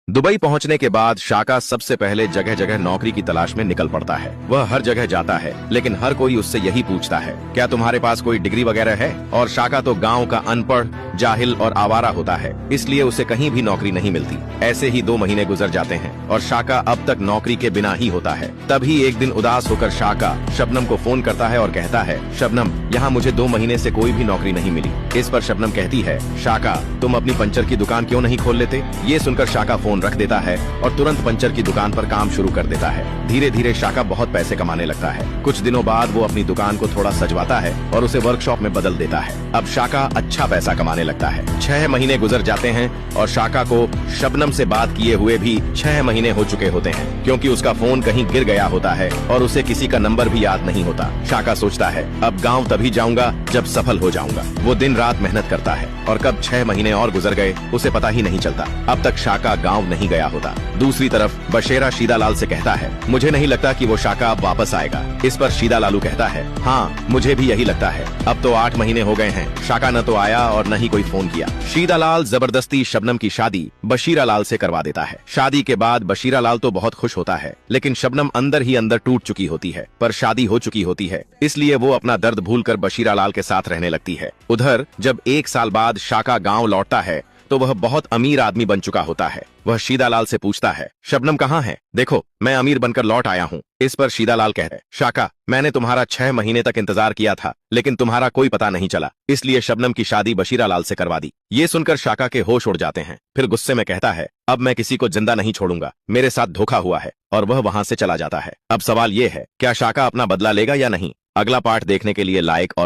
Dubai पहुंचने के बाद शाका सबसे पहले जगह जगह नौकरी की तलाश में निकल पड़ता है। वह हर जगह जाता है, लेकिन हर कोई उससे यही पूछता है, क्या तुम्हारे पास कोई डिग्री वगैरह है? और शाका तो गांव का अनपढ़, जाहिल और आवारा होता है, इसलिए उसे कहीं भी नौकरी नहीं मिलती। ऐसे ही 2 महीने गुजर जाते हैं और शाका अब तक नौकरी के बिना ही होता है। तभी एक दिन उदास होकर शाका शबनम को फोन करता है और कहता है, शबनम, यहाँ मुझे 2 महीने से कोई भी नौकरी नहीं मिली। इस पर शबनम कहती है, शाका, तुम अपनी पंचर की दुकान क्यों नहीं खोल लेते? ये सुनकर शाका फोन रख देता है और तुरंत पंचर की दुकान पर काम शुरू कर देता है। धीरे धीरे शाका बहुत पैसे कमाने लगता है। कुछ दिनों बाद वो अपनी दुकान को थोड़ा सजवाता है और उसे वर्कशॉप में बदल देता है। अब शाका अच्छा पैसा कमाने लगता है। 6 महीने गुजर जाते हैं और शाका को शबनम से बात किए हुए भी 6 महीने हो चुके होते हैं, क्योंकि उसका फोन कहीं गिर गया होता है और उसे किसी का नंबर भी याद नहीं होता। शाका सोचता है, अब गाँव तभी जाऊंगा जब सफल हो जाऊंगा। वो दिन रात मेहनत करता है और कब 6 महीने और गुजर गए उसे पता ही नहीं चलता। अब तक शाका गाँव नहीं गया होता। दूसरी तरफ बशेरा शीदालाल से कहता है, मुझे नहीं लगता कि वो शाका अब वापस आएगा। इस पर शीदालालू कहता है, हाँ, मुझे भी यही लगता है। अब तो 8 महीने हो गए हैं, शाका न तो आया और न ही कोई फोन किया। शीदालाल जबरदस्ती शबनम की शादी बशीरालाल से करवा देता है। शादी के बाद बशीरालाल तो बहुत खुश होता है, लेकिन शबनम अंदर ही अंदर टूट चुकी होती है। पर शादी हो चुकी होती है, इसलिए वो अपना दर्द भूलकर बशीरालाल के साथ रहने लगती है। उधर जब 1 साल बाद शाका गाँव लौटता है तो वह बहुत अमीर आदमी बन चुका होता है। वह शीदालाल से पूछता है, शबनम कहाँ है? देखो, मैं अमीर बनकर लौट आया हूँ। इस पर शीदालाल कहता है, शाका, मैंने तुम्हारा 6 महीने तक इंतजार किया था, लेकिन तुम्हारा कोई पता नहीं चला, इसलिए शबनम की शादी बशीरालाल से करवा दी। ये सुनकर शाका के होश उड़ जाते हैं। फिर गुस्से में कहता है, अब मैं किसी को जिंदा नहीं छोड़ूंगा, मेरे साथ धोखा हुआ है, और वह वहां से चला जाता है। अब सवाल ये है, क्या शाका अपना बदला लेगा या नहीं? अगला पार्ट देखने के लिए लाइक और